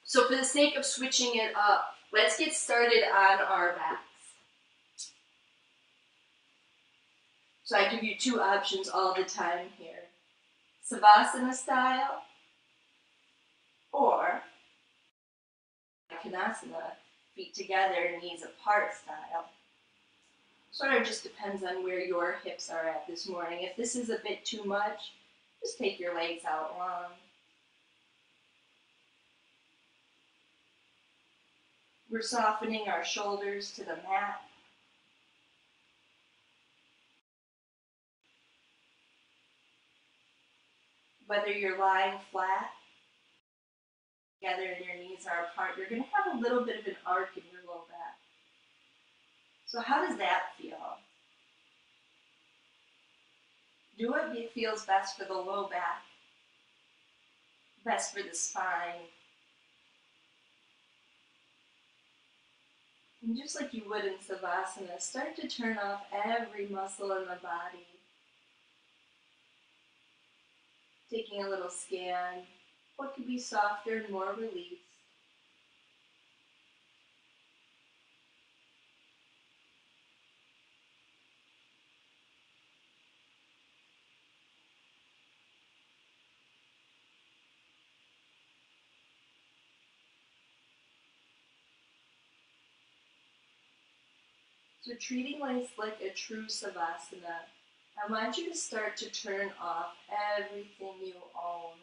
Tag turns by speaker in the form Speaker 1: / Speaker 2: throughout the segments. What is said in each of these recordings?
Speaker 1: So for the sake of switching it up, let's get started on our backs. So I give you two options all the time here. Savasana style or Vinyasa, feet together, knees apart style. Sort of just depends on where your hips are at this morning. If this is a bit too much, just take your legs out long. We're softening our shoulders to the mat. Whether you're lying flat, together and your knees are apart, you're going to have a little bit of an arc in your low back. So how does that feel? Do what feels best for the low back, best for the spine. And just like you would in Savasana, start to turn off every muscle in the body. Taking a little scan. What could be softer and more released? So treating this like a true Savasana, I want you to start to turn off everything you own,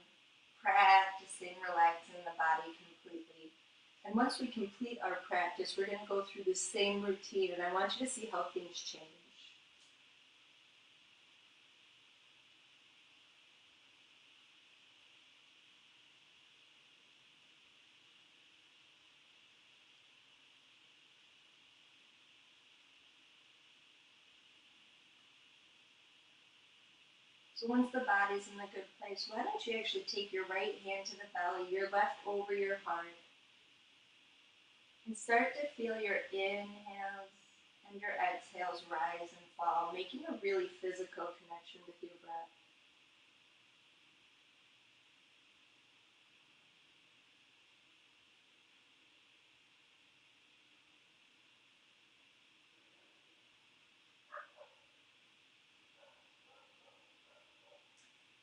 Speaker 1: practicing relaxing the body completely. And once we complete our practice, we're going to go through the same routine, and I want you to see how things change. So once the body's in a good place, why don't you actually take your right hand to the belly, your left over your heart, and start to feel your inhales and your exhales rise and fall, making a really physical connection with your breath.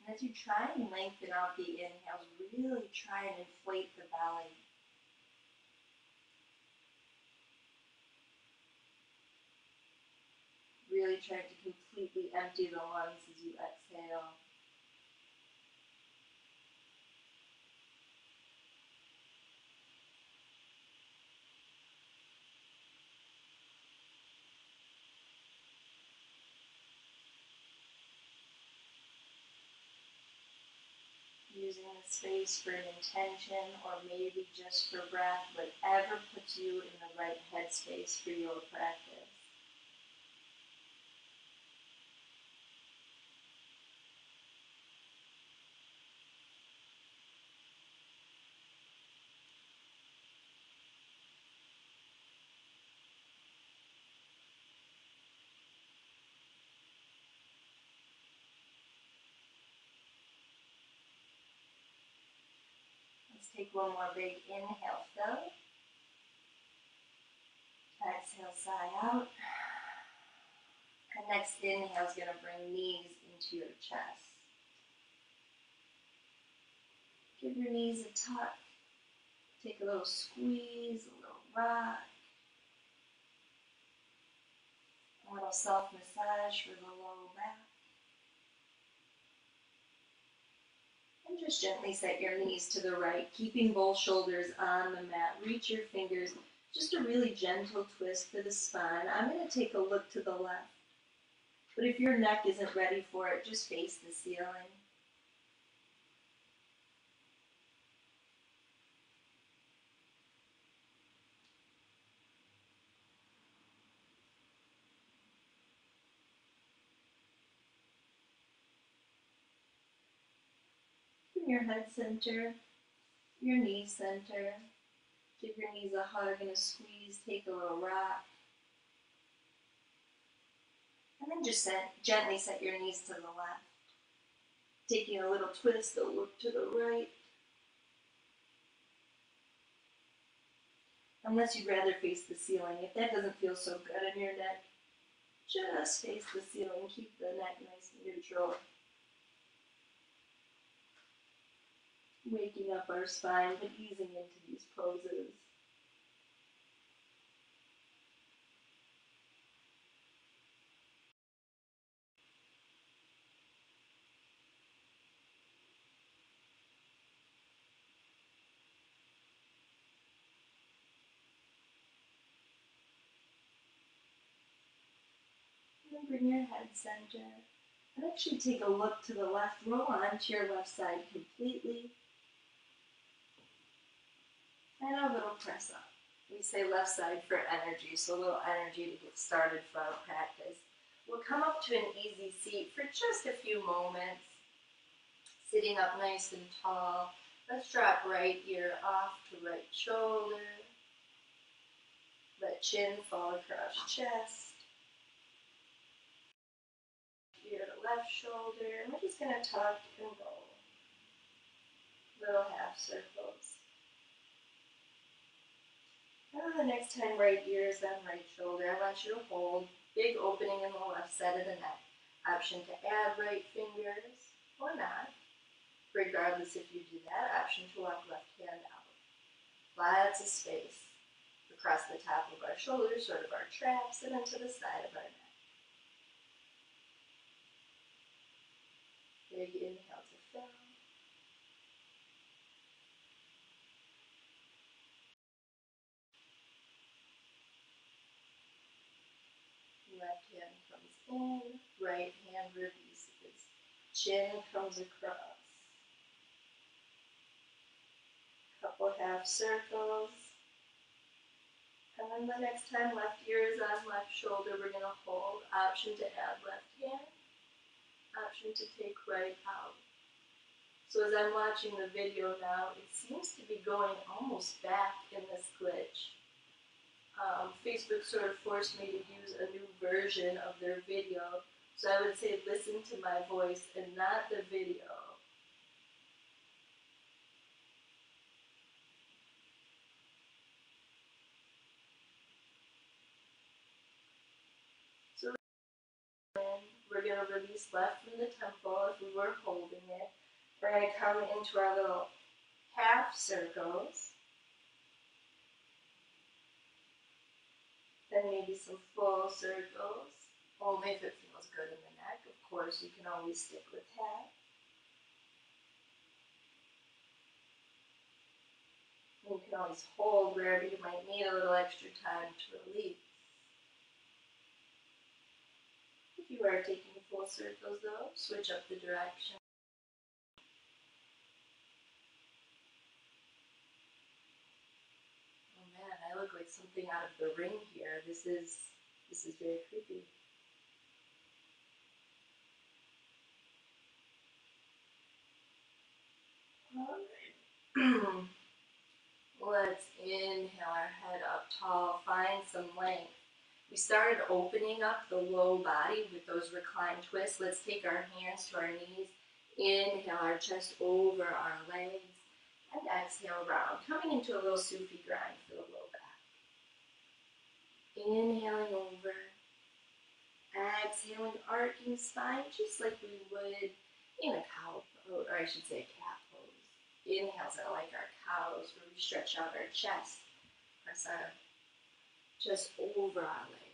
Speaker 1: And as you try and lengthen out the inhales, really try and inflate the belly. Really try to completely empty the lungs as you exhale. Using the space for an intention or maybe just for breath, whatever puts you in the right headspace for your practice. Let's take one more big inhale, fill. Exhale, sigh out. And next inhale is going to bring knees into your chest. Give your knees a tuck. Take a little squeeze, a little rock. A little self-massage for the low back. And just gently set your knees to the right, keeping both shoulders on the mat. Reach your fingers, just a really gentle twist for the spine. I'm going to take a look to the left. But if your neck isn't ready for it, just face the ceiling. Your head center, your knee center. Give your knees a hug and a squeeze. Take a little rock. And then just gently set your knees to the left. Taking a little twist, a look to the right. Unless you'd rather face the ceiling. If that doesn't feel so good in your neck, just face the ceiling. Keep the neck nice and neutral. Waking up our spine, but easing into these poses. And bring your head center. And actually take a look to the left. Roll onto your left side completely. And a little press up. We say left side for energy, so a little energy to get started for our practice. We'll come up to an easy seat for just a few moments. Sitting up nice and tall. Let's drop right ear off to right shoulder. Let chin fall across chest. Ear to left shoulder. And we're just going to tuck and roll. Little half circles. Now the next time right ear is on right shoulder, I want you to hold. Big opening in the left side of the neck. Option to add right fingers or not. Regardless if you do that, option to walk left hand out. Lots of space across the top of our shoulders, sort of our traps, and into the side of our neck. Big inhale to fill. Left hand comes in, right hand releases. Chin comes across. Couple half circles. And then the next time left ear is on left shoulder, we're going to hold. Option to add left hand. Option to take right out. So as I'm watching the video now, it seems to be going almost back in this glitch. Facebook sort of forced me to use a new version of their video. So I would say listen to my voice and not the video. So we're going to release left from the temple if we were holding it. We're going to come into our little half circles. Then maybe some full circles. Only if it feels good in the neck. Of course, you can always stick with half. You can always hold wherever you might need a little extra time to release. If you are taking full circles though, switch up the direction. Oh man, I look like something out of The Ring here. This is very creepy. Alright. Let's inhale our head up tall, find some length. We started opening up the low body with those reclined twists. Let's take our hands to our knees. Inhale our chest over our legs. And exhale round, coming into a little Sufi grind for the low back. Inhaling over. Exhaling, arcing spine, just like we would in a cow pose, or I should say a cat pose. Inhales are like our cows, where we stretch out our chest, press our chest over our legs.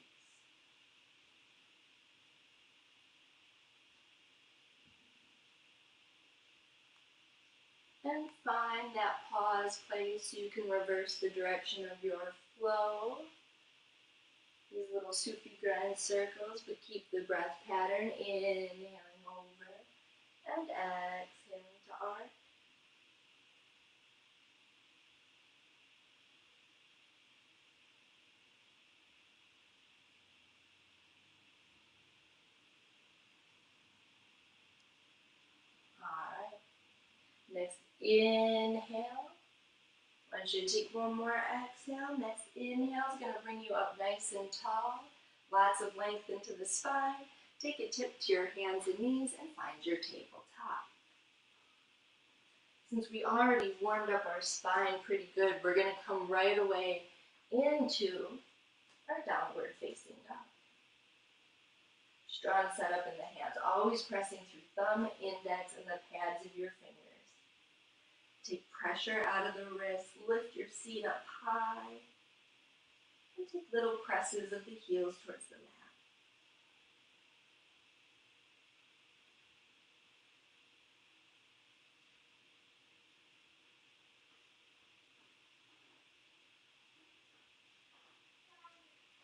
Speaker 1: And find that pause place so you can reverse the direction of your flow. These little Sufi grind circles, but keep the breath pattern. Inhaling over and exhaling to arc. Alright. Next inhale. I want you to take one more exhale. Next inhale is going to bring you up nice and tall. Lots of length into the spine. Take a tip to your hands and knees and find your tabletop. Since we already warmed up our spine pretty good, we're going to come right away into our downward facing dog. Strong setup in the hands, always pressing through thumb, index, and the pads of your fingers. Take pressure out of the wrist, lift your seat up high, and take little presses of the heels towards the mat.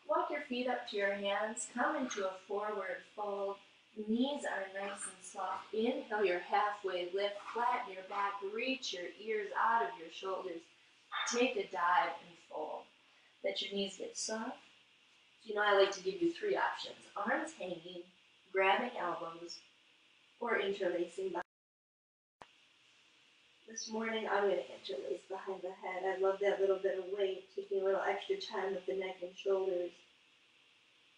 Speaker 1: Walk your feet up to your hands, come into a forward fold. Knees are nice and soft. Inhale your halfway lift, flatten your back, reach your ears out of your shoulders. Take a dive and fold. Let your knees get soft. You know I like to give you three options. Arms hanging, grabbing elbows, or interlacing behind. This morning I'm going to interlace behind the head. I love that little bit of weight, taking a little extra time with the neck and shoulders,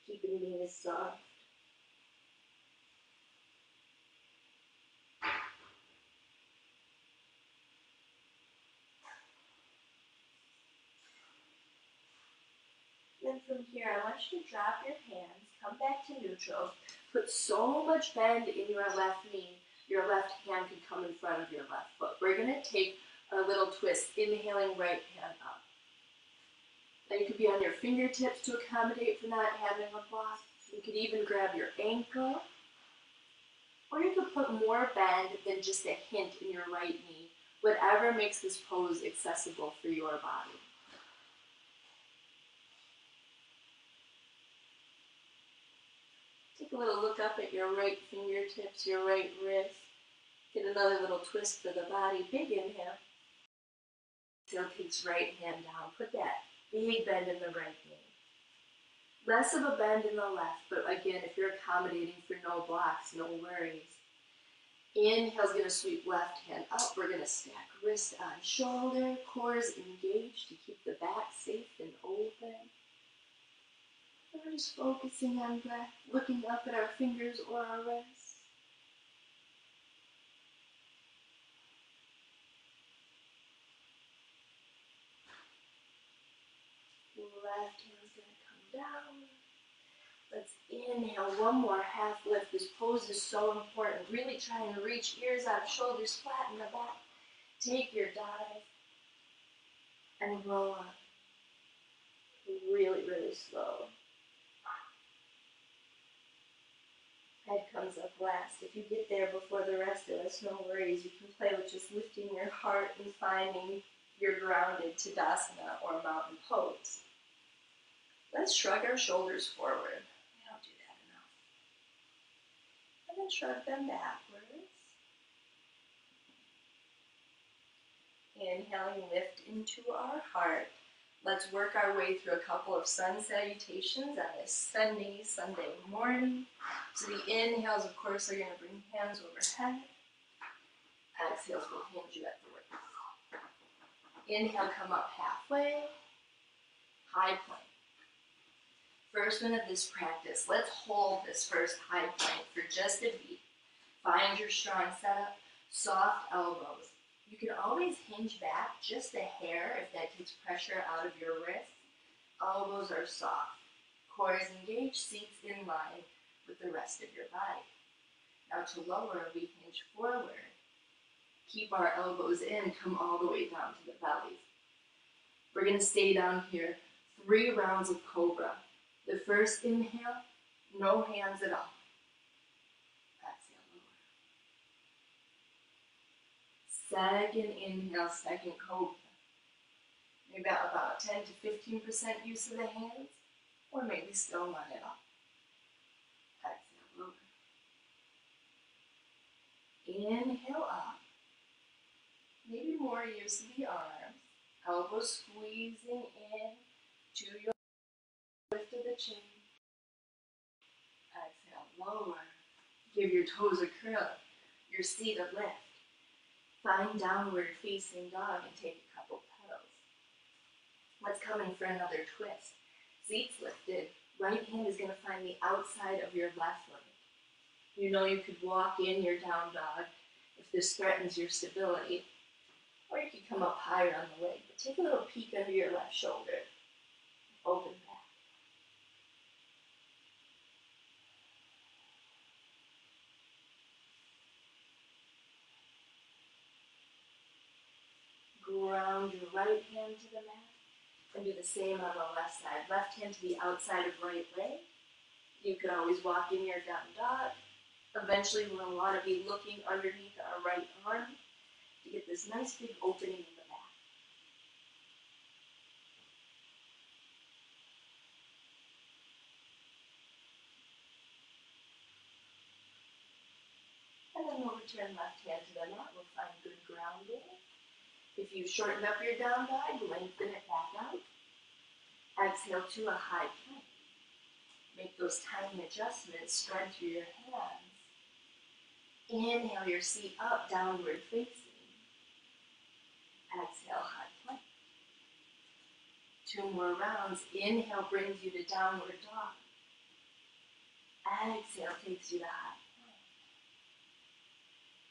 Speaker 1: keeping the knees soft. Then from here, I want you to drop your hands, come back to neutral, put so much bend in your left knee, your left hand could come in front of your left foot. We're going to take a little twist, inhaling right hand up. Now you could be on your fingertips to accommodate for not having a block. You could even grab your ankle, or you could put more bend than just a hint in your right knee, whatever makes this pose accessible for your body. Take a little look up at your right fingertips, your right wrist. Get another little twist for the body. Big inhale. Exhale, takes right hand down. Put that big bend in the right knee. Less of a bend in the left, but again, if you're accommodating for no blocks, no worries. Inhale's going to sweep left hand up. We're going to stack wrist on shoulder, cores engaged to keep the back safe and open. And we're just focusing on breath, looking up at our fingers or our wrists. Left hand's going to come down. Let's inhale, one more half lift. This pose is so important. Really try and reach ears out, shoulders flatten the back. Take your dive and roll up. Really, really slow. Head comes up last. If you get there before the rest of us, no worries. You can play with just lifting your heart and finding you're grounded to Tadasana or mountain pose. Let's shrug our shoulders forward. We don't do that enough. And then shrug them backwards. Inhaling, lift into our heart. Let's work our way through a couple of sun salutations on this sunny Sunday morning. So the inhales, of course, are going to bring hands overhead. Exhales will hinge you at the waist. Inhale, come up halfway. High plank. First one of this practice. Let's hold this first high plank for just a beat. Find your strong setup. Soft elbows. You can always hinge back just a hair if that takes pressure out of your wrist. Elbows are soft. Core is engaged, seats in line with the rest of your body. Now to lower, we hinge forward. Keep our elbows in, come all the way down to the belly. We're going to stay down here. 3 rounds of cobra. The first inhale, no hands at all. Second inhale, second cobra. Maybe about 10 to 15% use of the hands, or maybe still none at all. Exhale, lower. Inhale up. Maybe more use of the arms. Elbows squeezing in to your lift of the chin. Exhale, lower. Give your toes a curl, your seat a lift. Find downward facing dog and take a couple pedals. Let's come in for another twist. Seats lifted. Right hand is going to find the outside of your left leg. You know you could walk in your down dog if this threatens your stability. Or you could come up higher on the leg. But take a little peek under your left shoulder. Open back. Ground your right hand to the mat and do the same on the left side. Left hand to the outside of right leg. You can always walk in your down dog. Eventually we'll want to be looking underneath our right arm to get this nice big opening in the back. And then we'll return left hand to the mat. We'll find good grounding. If you shortened up your down dog, lengthen it back out. Exhale to a high plank. Make those tiny adjustments, spread through your hands. Inhale your seat up, downward facing. Exhale, high plank. 2 more rounds. Inhale brings you to downward dog. Exhale takes you to high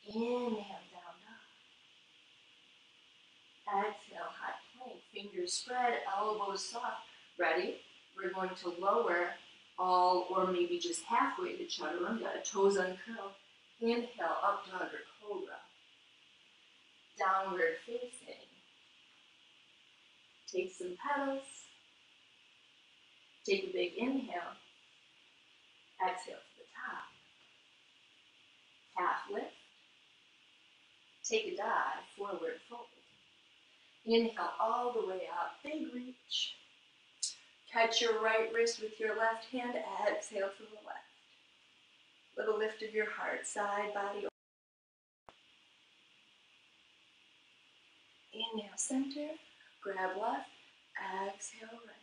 Speaker 1: plank. Inhale, down dog. Exhale, high plank. Fingers spread, elbows soft. Ready? We're going to lower all or maybe just halfway to chaturanga. Toes uncurl. Inhale, up dog or cobra. Downward facing. Take some petals. Take a big inhale. Exhale to the top. Half lift. Take a dive, forward fold. Inhale all the way up, big reach. Catch your right wrist with your left hand, exhale to the left. Little lift of your heart, side body. Inhale, center, grab left, exhale right.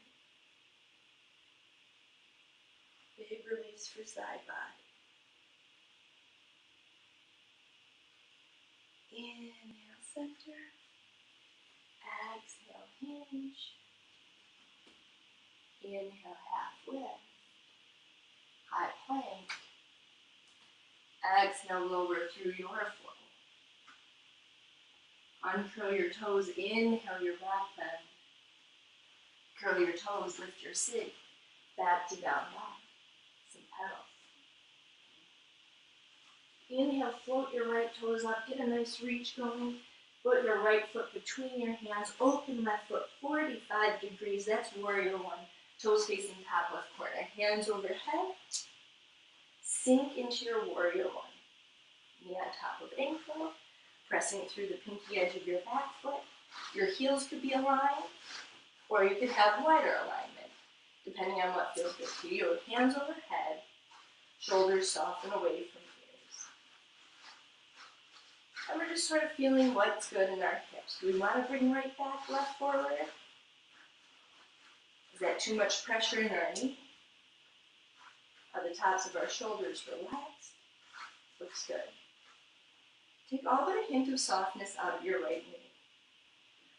Speaker 1: Big release for side body. Inhale, center, exhale, hinge. Inhale, half lift, high plank. Exhale, lower through your flow. Uncurl your toes, inhale your back bend. Curl your toes, lift your sit, back to down dog. Some petals. Inhale, float your right toes up, get a nice reach going. Put your right foot between your hands, open left foot 45 degrees, that's warrior one. Toes facing top left corner, hands overhead. Sink into your warrior one. Knee on top of ankle, pressing through the pinky edge of your back foot. Your heels could be aligned, or you could have wider alignment, depending on what feels good to you. Hands overhead, shoulders soften away from ears. And we're just sort of feeling what's good in our hips. Do we want to bring right back, left forward? Is that too much pressure in our knee? Are the tops of our shoulders relaxed? Looks good. Take all but a hint of softness out of your right knee.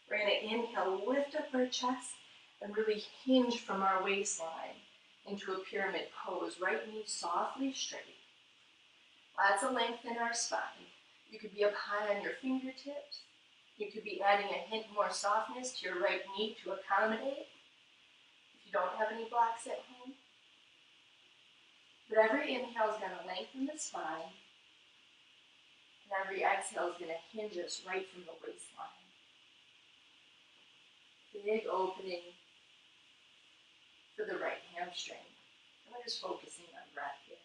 Speaker 1: We're going to inhale, lift up our chest, and really hinge from our waistline into a pyramid pose. Right knee softly straight. Lots of length in our spine. You could be up high on your fingertips. You could be adding a hint more softness to your right knee to accommodate. You don't have any blocks at home. But every inhale is going to lengthen the spine, and every exhale is going to hinge us right from the waistline. Big opening for the right hamstring. And we're just focusing on breath here.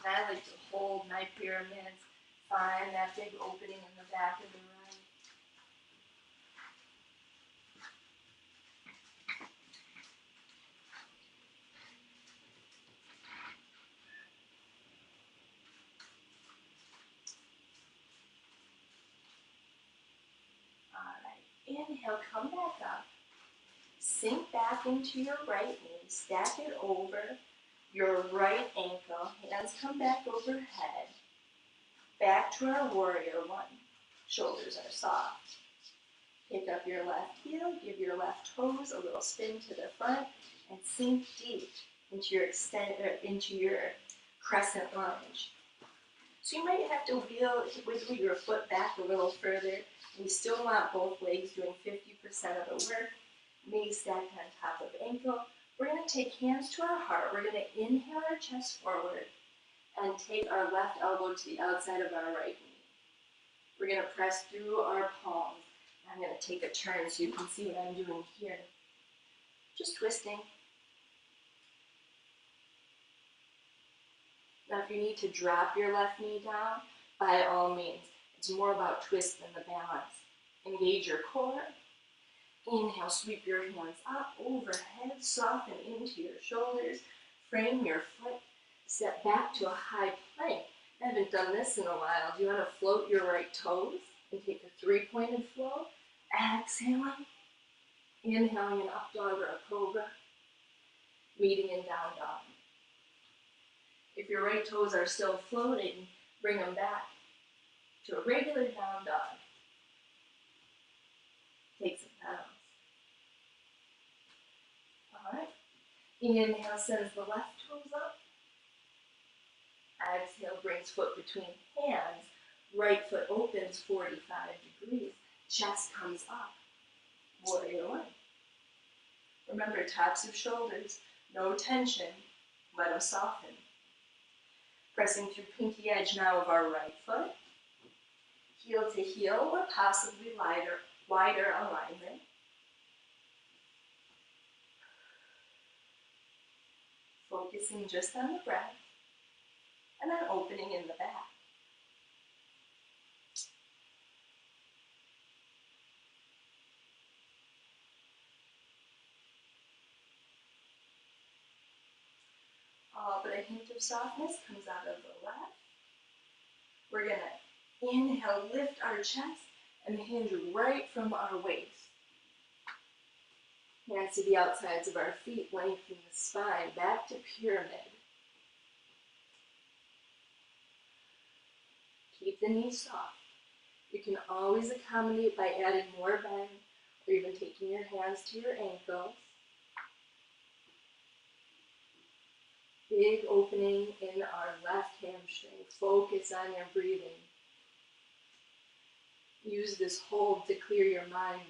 Speaker 1: And I like to hold my pyramids, find that big opening in the back of the right. All right, inhale, come back up. Sink back into your right knee, stack it over your right ankle, hands come back overhead. Back to our warrior one. Shoulders are soft. Pick up your left heel, give your left toes a little spin to the front, and sink deep into your crescent lunge. So you might have to wiggle your foot back a little further. We still want both legs doing 50% of the work. Knees stacked on top of ankle. We're going to take hands to our heart. We're going to inhale our chest forward and take our left elbow to the outside of our right knee. We're going to press through our palms. I'm going to take a turn so you can see what I'm doing here. Just twisting. Now if you need to drop your left knee down, by all means. It's more about twist than the balance. Engage your core. Inhale, sweep your hands up, overhead, soften into your shoulders. Frame your foot. Step back to a high plank. I haven't done this in a while. Do you want to float your right toes and take a three-pointed float? Exhaling. Inhaling an up dog or a cobra. Meeting in down dog. If your right toes are still floating, bring them back to a regular down dog. Take some balance. All right. Inhale sends the left toes up. Exhale brings foot between hands. Right foot opens 45 degrees. Chest comes up. Warrior one. Remember, tops of shoulders, no tension. Let them soften. Pressing through pinky edge now of our right foot. Heel to heel or possibly wider alignment. Focusing just on the breath. And then opening in the back. All but a hint of softness comes out of the left. We're going to inhale, lift our chest, and hinge right from our waist. Hands to the outsides of our feet, lengthen the spine, back to pyramid. Keep the knees soft. You can always accommodate by adding more bend, or even taking your hands to your ankles. Big opening in our left hamstring. Focus on your breathing. Use this hold to clear your mind.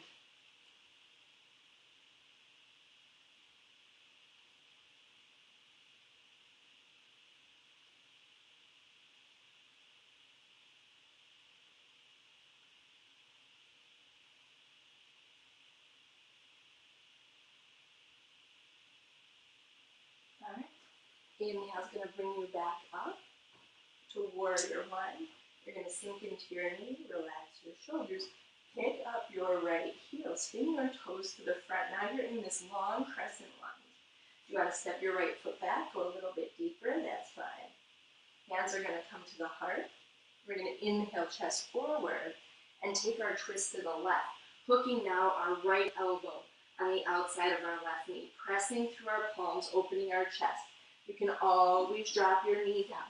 Speaker 1: All right. Inhale is going to bring you back up to warrior one. You're going to sink into your knee, relax your shoulders, pick up your right heel, spin your toes to the front. Now you're in this long crescent lunge. If you want to step your right foot back, go a little bit deeper, that's fine. Hands are going to come to the heart. We're going to inhale, chest forward, and take our twist to the left, hooking now our right elbow on the outside of our left knee, pressing through our palms, opening our chest. You can always drop your knee down.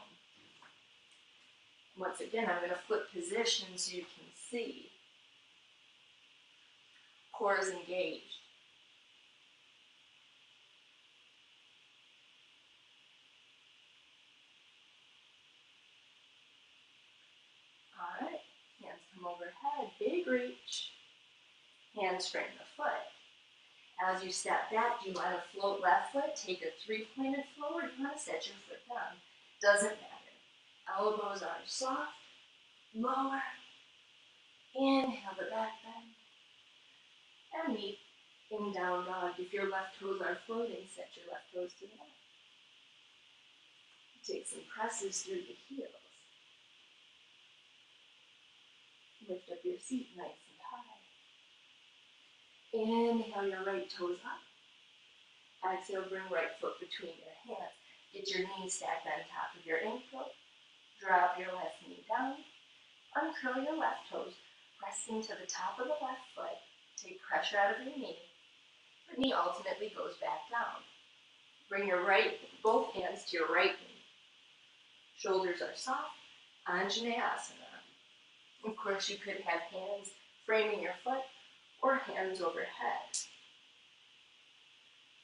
Speaker 1: Once again, I'm going to flip position so you can see. Core is engaged. All right, hands come overhead, big reach. Hands frame the foot. As you step back, do you want to float left foot? Take a three-pointed float, or do you want to set your foot down? Doesn't matter. Elbows are soft, lower. Inhale the back bend. And meet in down dog. If your left toes are floating, set your left toes to the left. Take some presses through the heels. Lift up your seat nice and high. Inhale your right toes up. Exhale, bring right foot between your hands. Get your knees stacked on top of your ankle. Drop your left knee down. Uncurl your left toes, pressing to the top of the left foot. Take pressure out of your knee. The knee ultimately goes back down. Bring your both hands to your right knee. Shoulders are soft. Anjaneyasana. Of course, you could have hands framing your foot or hands overhead.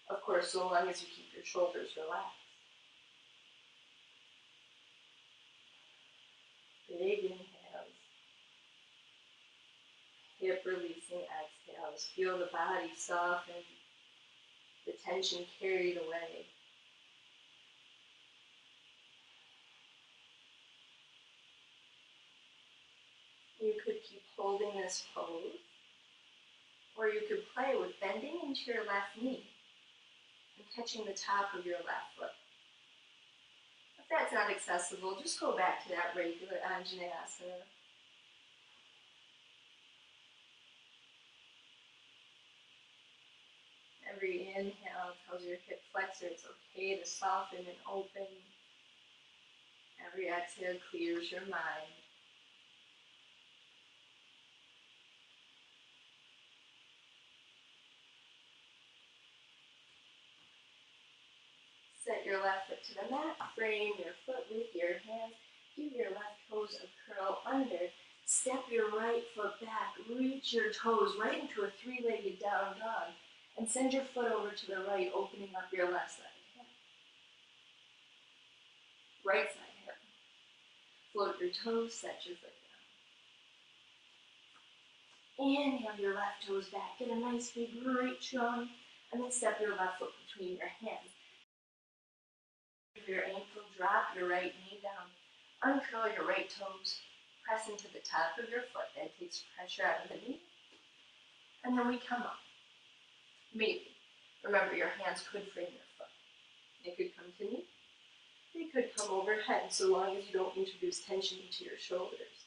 Speaker 1: Of course, so long as you keep your shoulders relaxed. Big inhales. Hip releasing exhales. Feel the body soften, the tension carried away. You could keep holding this pose, or you could play with bending into your left knee and catching the top of your left foot. If that's not accessible, just go back to that regular Anjaneyasana. Every inhale tells your hip flexor it's okay to soften and open. Every exhale clears your mind. Set your left foot to the mat, frame your foot with your hands, give your left toes a curl under, step your right foot back, reach your toes right into a three-legged down dog, and send your foot over to the right, opening up your left side hip. Right side hip. Float your toes, set your foot down. Inhale your left toes back, get a nice big reach on, and then step your left foot between your hands. Your ankle, drop your right knee down, uncurl your right toes, press into the top of your foot. That takes pressure out of the knee. And then we come up. Maybe. Remember, your hands could frame your foot. They could come to knee. They could come overhead, so long as you don't introduce tension into your shoulders.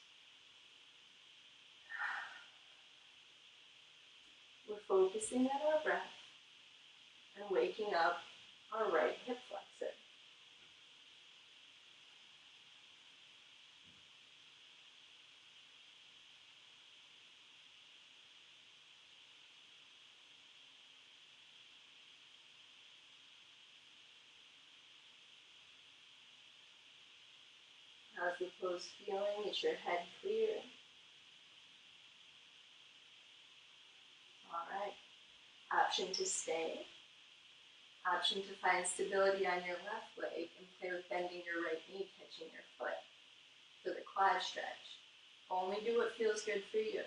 Speaker 1: We're focusing on our breath and waking up our right hip flexor. How's the pose feeling? Is your head clear? All right. Option to stay. Option to find stability on your left leg and play with bending your right knee, catching your foot for the quad stretch. Only do what feels good for you.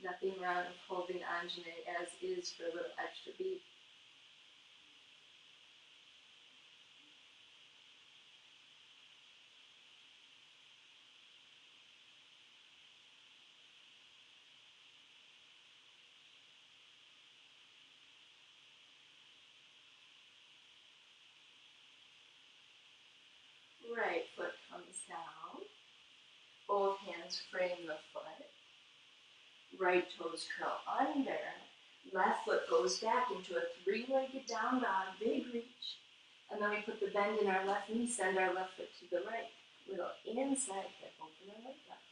Speaker 1: Nothing wrong with holding Anjaneyasana as is for a little extra beat. Right foot comes down. Both hands frame the foot. Right toes curl under. Left foot goes back into a three-legged down dog, big reach. And then we put the bend in our left knee, send our left foot to the right. Little inside hip, open and wake up.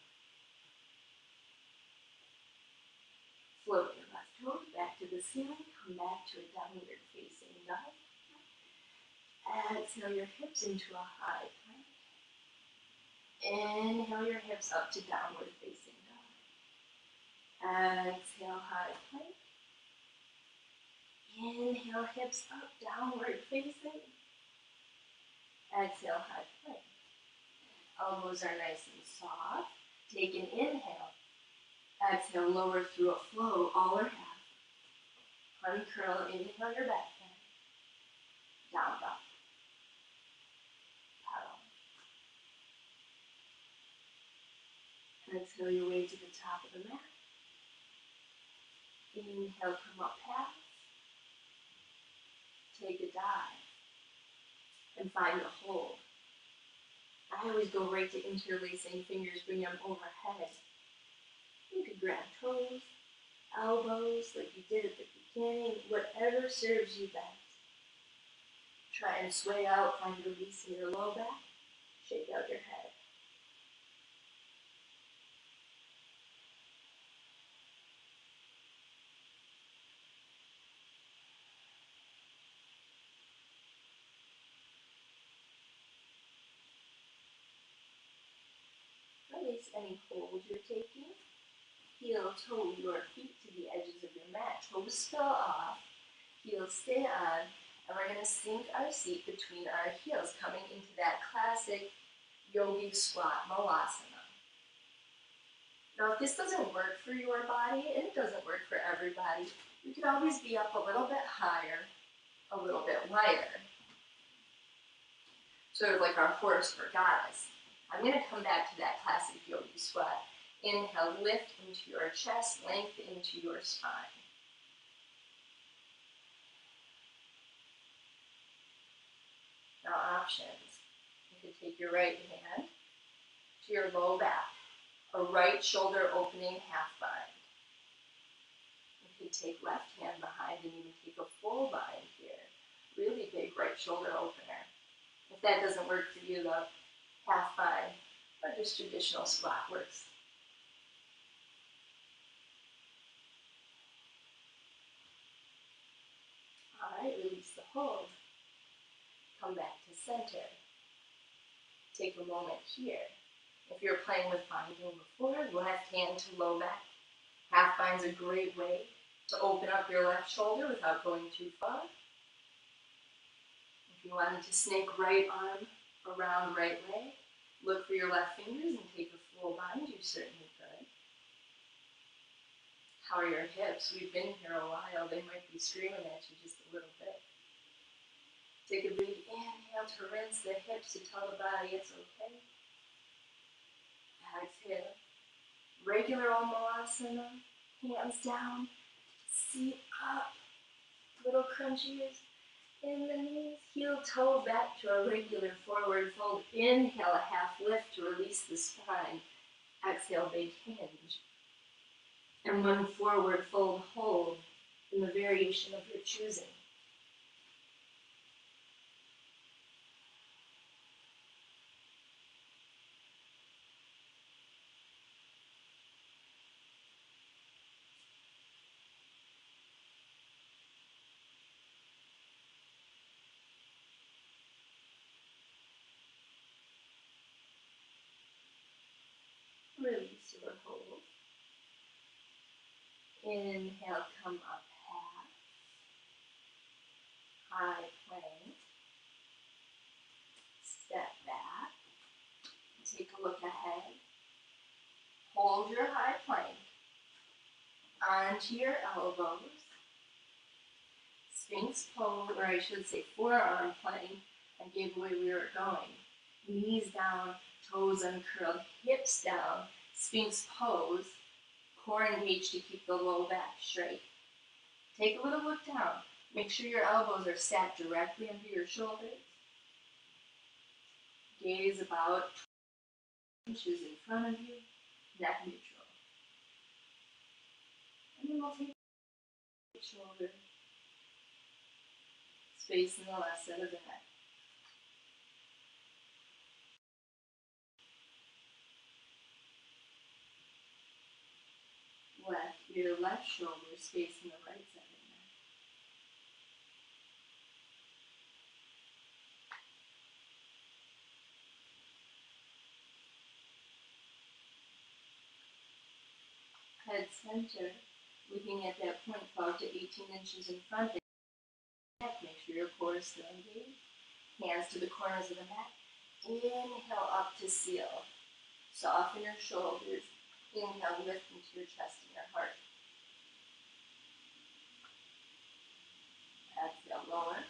Speaker 1: Float your left toes back to the ceiling, come back to a downward facing dog. Exhale your hips into a high plank. Inhale your hips up to downward facing dog. Exhale, high plank. Inhale, hips up, downward facing. Exhale, high plank. Elbows are nice and soft. Take an inhale. Exhale, lower through a flow, all or half. Uncurl, inhale your back bend. Down dog. Paddle. Exhale your way to the top of the mat. Inhale, come up half. Take a dive. And find a hold. I always go right to interlacing fingers, bring them overhead. You could grab toes, elbows, like you did at the beginning, whatever serves you best. Try and sway out, find release in your low back, shake out your head. Release any hold you're taking. Heel toe your feet to the edges of your mat. Toes still off. Heels stay on. And we're going to sink our seat between our heels, coming into that classic yogi squat malasana. Now, if this doesn't work for your body, and it doesn't work for everybody, you can always be up a little bit higher, a little bit wider. Sort of like our horse or goddess. I'm going to come back to that classic yogi squat. Inhale, lift into your chest, length into your spine. Now options. You could take your right hand to your low back, a right shoulder opening half bind. You could take left hand behind and even take a full bind here. Really big right shoulder opener. If that doesn't work for you, the half bind or just traditional squat works. All right, release the hold. Come back to center. Take a moment here. If you're playing with binding before, left hand to low back. Half bind's a great way to open up your left shoulder without going too far. If you wanted to snake right arm around right leg, look for your left fingers and take a full bind. You certainly could. How are your hips? We've been here a while. They might be screaming at you just a little bit. Take a big inhale to rinse the hips to tell the body it's okay. Exhale. Regular old malasana. Hands down. Seat up. Little crunchies in the knees. Heel toe back to a regular forward fold. Inhale, a half lift to release the spine. Exhale, big hinge. And one forward fold hold in the variation of your choosing. Release your hold. Inhale, come up half. High plank. Step back. Take a look ahead. Hold your high plank onto your elbows. Sphinx pose, or I should say forearm plank. I gave away where we were going. Knees down, toes uncurled, hips down, Sphinx pose, core engaged to keep the low back straight. Take a little look down. Make sure your elbows are stacked directly under your shoulders. Gaze about 20 inches in front of you, neck neutral. And then we'll take the shoulder, space in the left side of the neck. Your left shoulder, space in the right side of the neck. Head center, looking at that point 12 to 18 inches in front of the neck. Make sure your core is still engaged. Hands to the corners of the mat. Inhale up to seal. Soften your shoulders. Inhale, lift into your chest and your heart. Exhale, lower.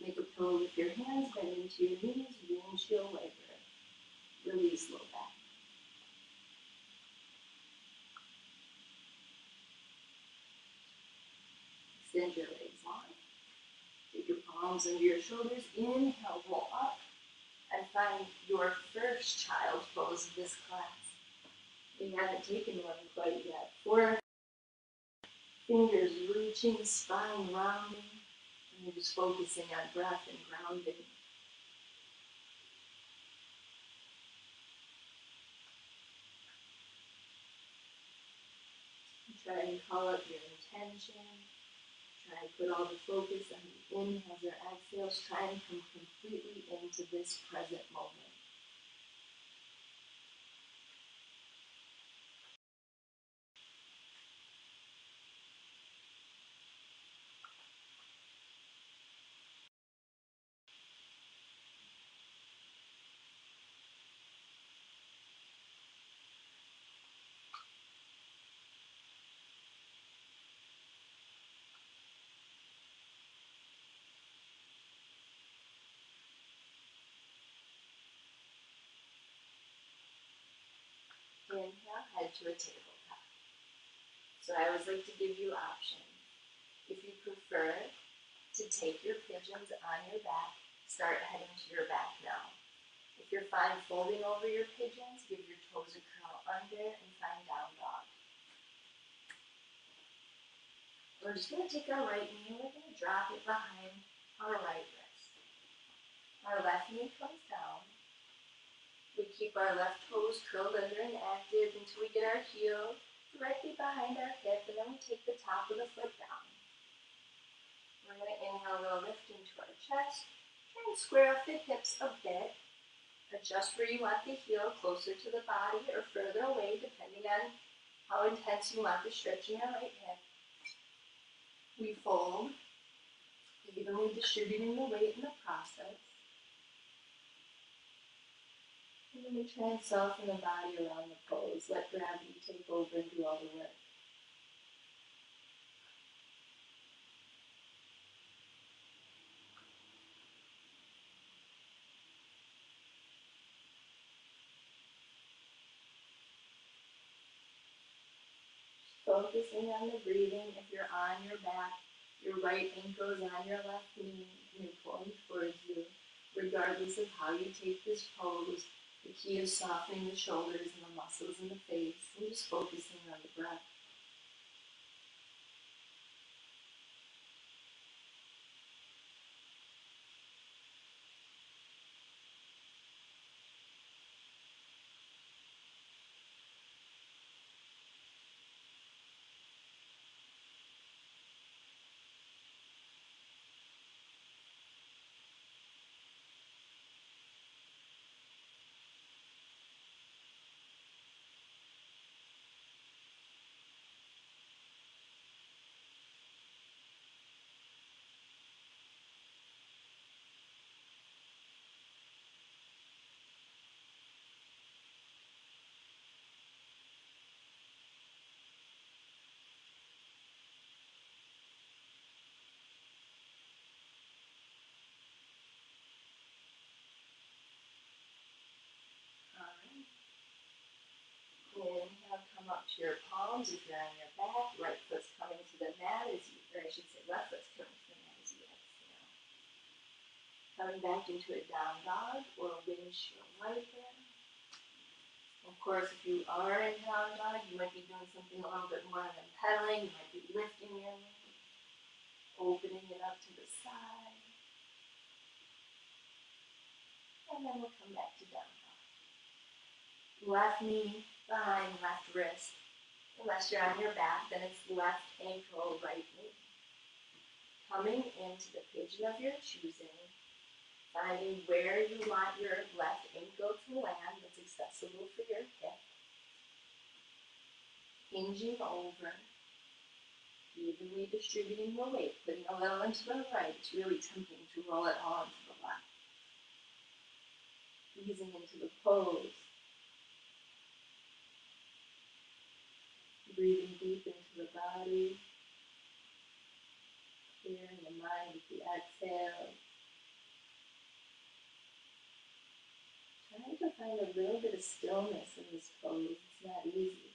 Speaker 1: Make a pillow with your hands, bend into your knees, windshield wiper. Release low back. Extend your legs long. Take your palms under your shoulders. Inhale, roll up. And find your first child pose of this class. We haven't taken one quite yet. 4 fingers reaching, spine rounding, and you're just focusing on breath and grounding. Try and call up your intention. Try and put all the focus on the inhales or exhales. Try and come completely into this present moment. Inhale, head to a tabletop. So I always like to give you options. If you prefer to take your pigeons on your back, start heading to your back now. If you're fine folding over your pigeons, give your toes a curl under and find down dog. We're just going to take our right knee and we're going to drop it behind our right wrist. Our left knee comes down. We keep our left toes curled under and active until we get our heel directly behind our hip, and then we take the top of the foot down. We're going to inhale, we'll lift into our chest. Try and square off the hips a bit. Adjust where you want the heel, closer to the body or further away, depending on how intense you want the stretch in your right hip. We fold, evenly distributing the weight in the process. And then we try and soften the body around the pose. Let gravity take over and do all the work. Focusing on the breathing. If you're on your back, your right ankle is on your left knee and you're pulling towards you. Regardless of how you take this pose, the key is softening the shoulders and the muscles in the face and just focusing on the breath. Alright. Inhale, come up to your palms if you're on your back. Right foot's coming to the mat as you, or I should say left foot's coming to the mat as you exhale. Coming back into a down dog or a windshield wiper. Of course, if you are in down dog, you might be doing something a little bit more than pedaling. You might be lifting your leg, opening it up to the side. And then we'll come back to down dog. Left knee behind left wrist. Unless you're on your back, then it's left ankle, right knee. Coming into the pigeon of your choosing, finding where you want your left ankle to land that's accessible for your hip. Hinging over, evenly distributing the weight, putting a little into the right. It's really tempting to roll it all into the left. Easing into the pose. Breathing deep into the body. Clearing the mind with the exhale. Trying to find a little bit of stillness in this pose. It's not easy.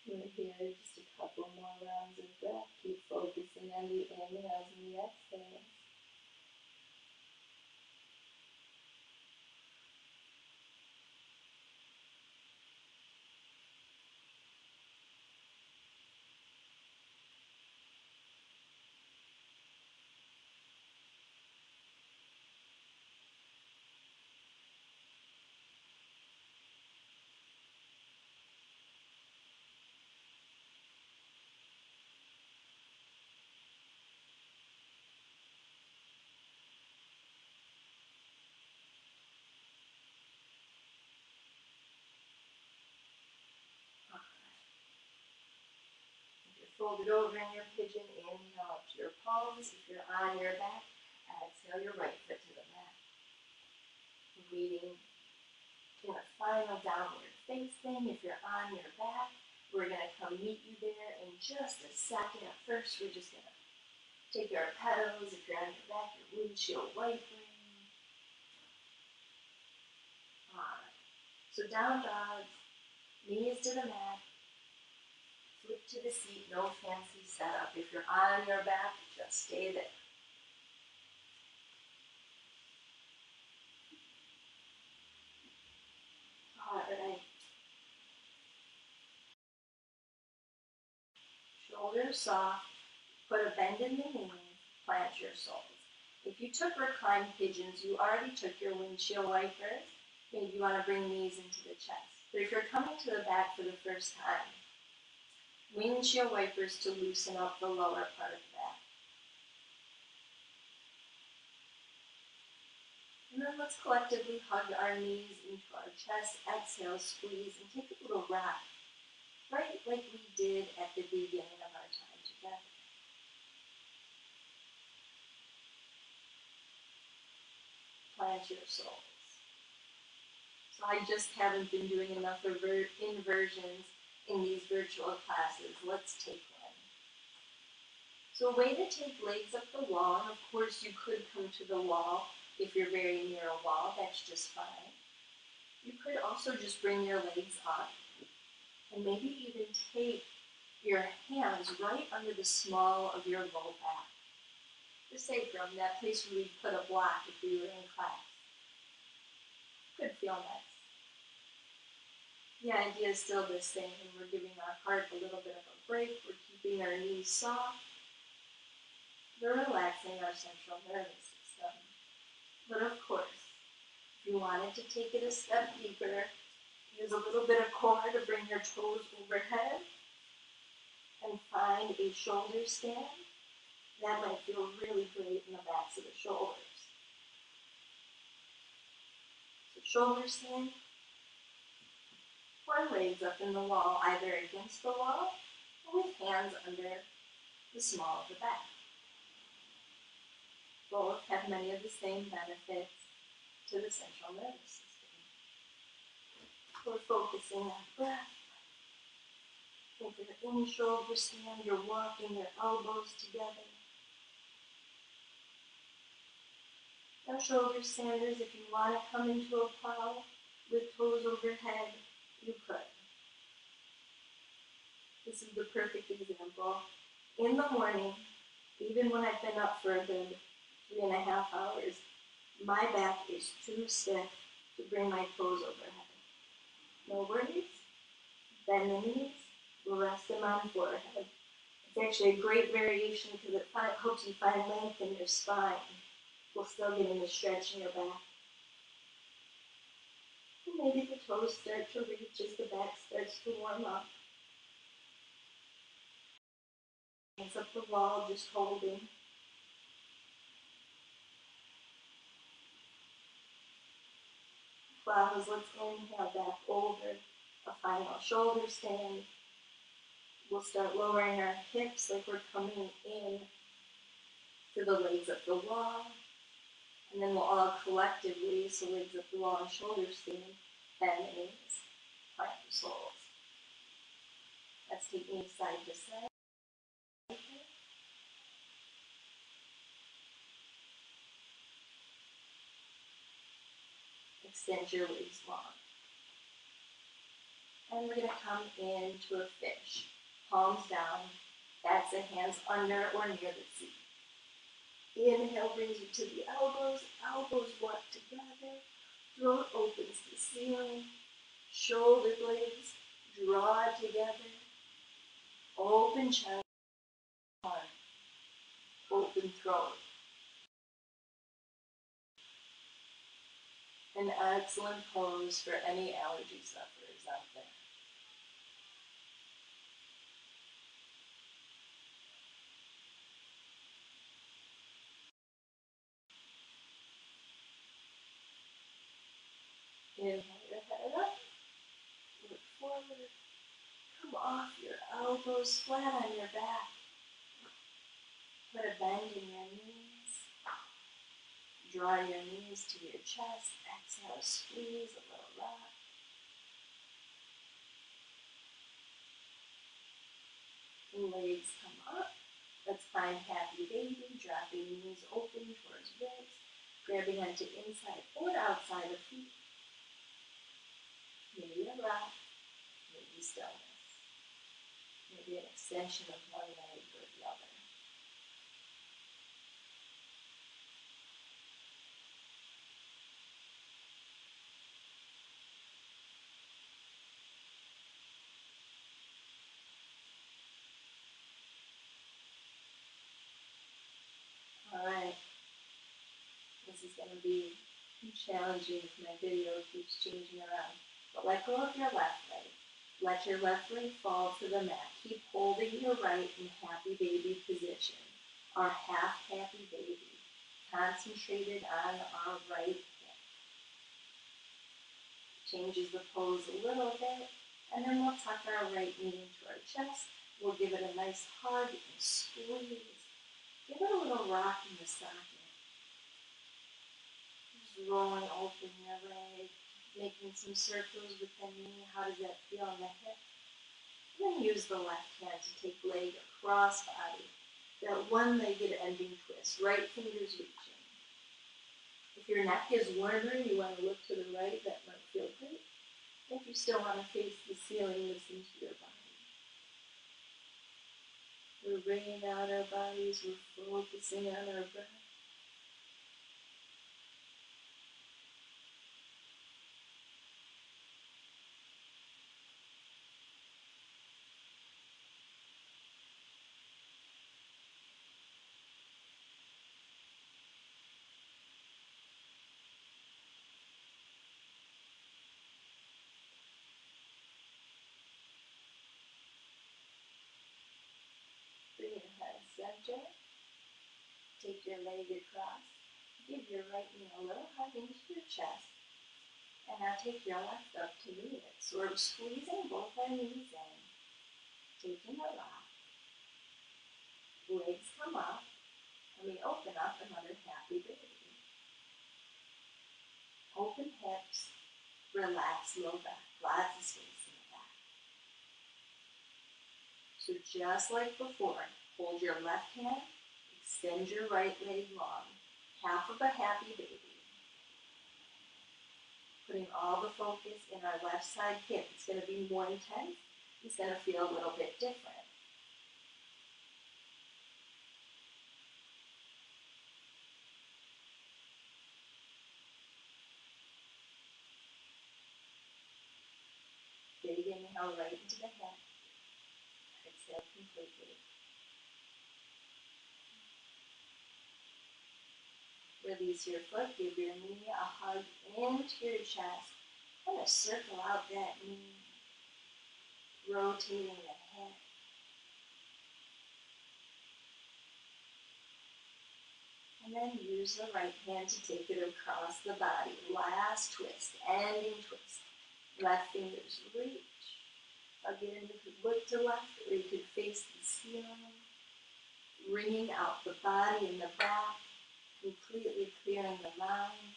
Speaker 1: We're here just a couple more rounds of breath. Keep focusing on the inhales and the exhales. Fold it over in your pigeon. Inhale up to your palms. If you're on your back, exhale your right foot to the mat. Meeting in a final downward facing. If you're on your back, we're going to come meet you there in just a second. First, we're just going to take our pedals. If you're on your back, your windshield wipering. Alright, so down dog, knees to the mat, flip to the seat, no fancy setup. If you're on your back, just stay there. Alright. Shoulders soft, put a bend in the knees, plant your soles. If you took reclined pigeons, you already took your windshield wipers. Maybe you want to bring these into the chest. But if you're coming to the back for the first time, windshield wipers to loosen up the lower part of the back. And then let's collectively hug our knees into our chest, exhale, squeeze, and take a little rock, right like we did at the beginning of our time together. Plant your soles. So I just haven't been doing enough inversions in these virtual classes. Let's take one. So a way to take legs up the wall, and of course you could come to the wall if you're very near a wall, that's just fine. You could also just bring your legs up and maybe even take your hands right under the small of your low back. The sacrum, that place where we put a block if we were in class. Could feel nice. The idea is still the same. We're giving our heart a little bit of a break. We're keeping our knees soft. We're relaxing our central nervous system. But of course, if you wanted to take it a step deeper, use a little bit of core to bring your toes overhead and find a shoulder stand. That might feel really great in the backs of the shoulders. So shoulder stand, or legs up in the wall, either against the wall or with hands under the small of the back. Both have many of the same benefits to the central nervous system. We're focusing on breath. If you're in shoulder stand, you're walking your elbows together. Now shoulder standers, if you want to come into a plow with toes overhead, you could. This is the perfect example. In the morning, even when I've been up for a good 3.5 hours, my back is too stiff to bring my toes overhead. No worries. Bend the knees, rest them on forehead. It's actually a great variation because it helps you find length in your spine while still getting the stretch in your back. And maybe the toes start to reach as the back starts to warm up. Hands up the wall, just holding. Plows, let's inhale back over a final shoulder stand. We'll start lowering our hips like we're coming in to the legs up the wall. And then we'll all collectively, so legs up the wall and shoulder stand, bend the knees, plant the soles. Let's take knees side to side. Extend your legs long. And we're going to come into a fish. Palms down, backs and hands under or near the seat. Inhale brings you to the elbows. Elbows walk together. Throat opens to ceiling. Shoulder blades draw together. Open chest. Heart. Open throat. An excellent pose for any allergy sufferers out there. Inhale your head up, look forward, come Come off your elbows, flat on your back. Put a bend in your knees. Draw your knees to your chest. Exhale, squeeze a little rock. Legs come up. Let's find happy baby. Dropping knees open towards ribs. Grabbing onto inside or outside of feet. Maybe a rock. Maybe stillness. Maybe an extension of one leg or the other. Alright, this is going to be challenging if my video keeps changing around. But let go of your left leg. Let your left leg fall to the mat. Keep holding your right in happy baby position. Our half happy baby. Concentrated on our right hip. Changes the pose a little bit. And then we'll tuck our right knee into our chest. We'll give it a nice hug and squeeze. Give it a little rock in the socket. Just rolling open your leg, making some circles with the knee. How does that feel on the hip? And then use the left hand to take leg across body. That one-legged ending twist. Right fingers reaching. If your neck is warmer, you want to look to the right. That might feel great. If you still want to face the ceiling, listen to your body. We're bringing out our bodies, we're focusing on our breath. Bring your head center. Take your leg across. Give your right knee a little hug into your chest. And now take your left up to meet it. So we're squeezing both our knees in. Taking a rock. Legs come up. And we open up another happy baby. Open hips. Relax low back. Lots of space in the back. So just like before, hold your left hand. Extend your right leg long. Half of a happy baby. Putting all the focus in our left side hip. It's going to be more intense. It's going to feel a little bit different. Big inhale right into the head. Exhale completely. Release your foot. Give your knee a hug into your chest. Kind of circle out that knee. Rotating the head. And then use the right hand to take it across the body. Last twist, ending twist. Left fingers reach. Again, you could look to left or you could face the ceiling. Wringing out the body and the back. Completely clearing the mind.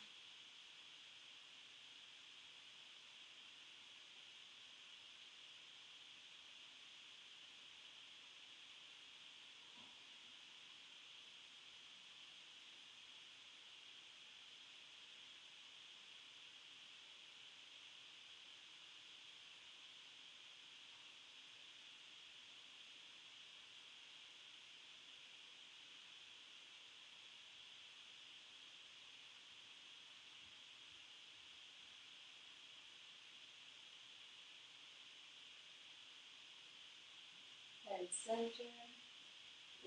Speaker 1: Head center,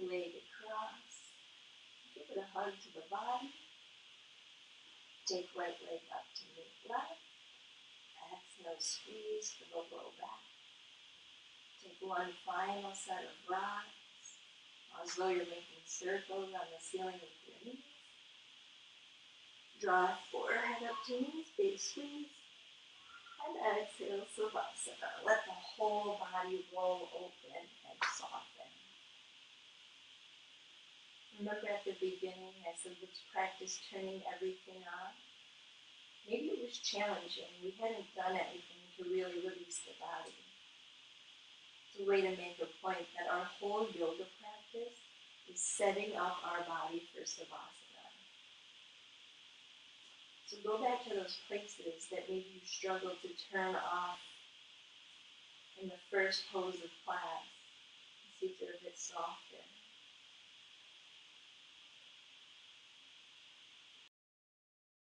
Speaker 1: leg across. Give it a hug to the body. Take right leg up to meet left. Exhale, squeeze for the low back. Take one final set of rocks, as though you're making circles on the ceiling with your knees. Draw forehead up to knees, big squeeze. And exhale, Savasana. Let the whole body roll open and soften. Remember at the beginning I said let's practice turning everything on. Maybe it was challenging. We hadn't done anything to really release the body. It's a way to make a point that our whole yoga practice is setting up our body for Savasana. So go back to those places that maybe you struggle to turn off in the first pose of class and see if they're a bit softer.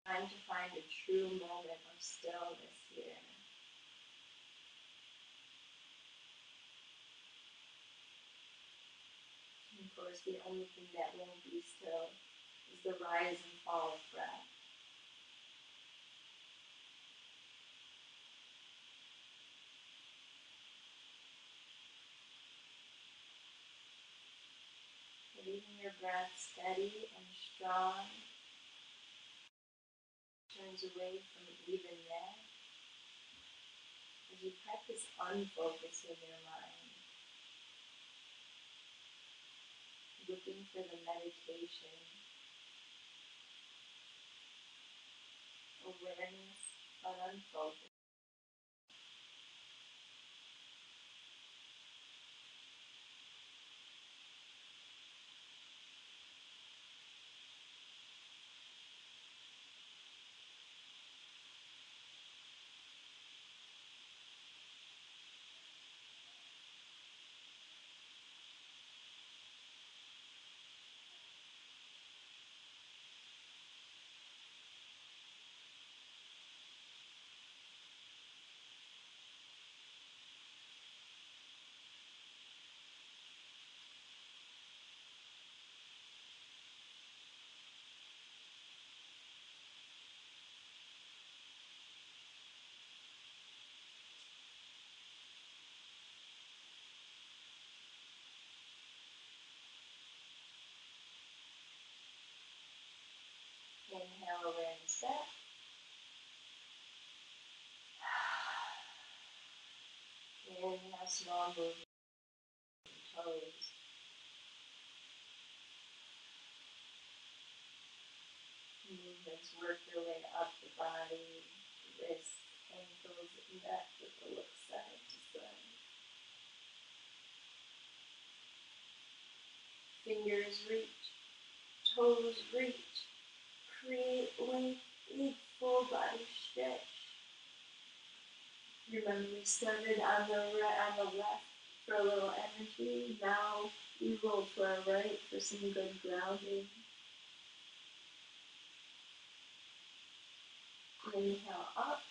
Speaker 1: Trying to find a true moment of stillness here. And of course, the only thing that won't be still is the rise and fall of breath. Leaving your breath steady and strong, turns away from evenness as you practice unfocus in your mind, looking for the meditation, awareness, but unfocused. Inhale awareness back. Inhale small movement, toes. Movements work their way up the body, wrists, ankles, neck with the look side to side. Fingers reach, toes reach. Create length, big full body stretch. Remember we started on the left for a little energy. Now we roll to our right for some good grounding. Inhale up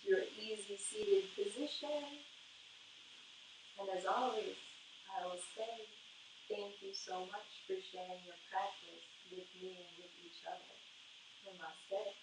Speaker 1: to your easy seated position. And as always, I will say thank you so much for sharing your practice with me and with each other. Namaste.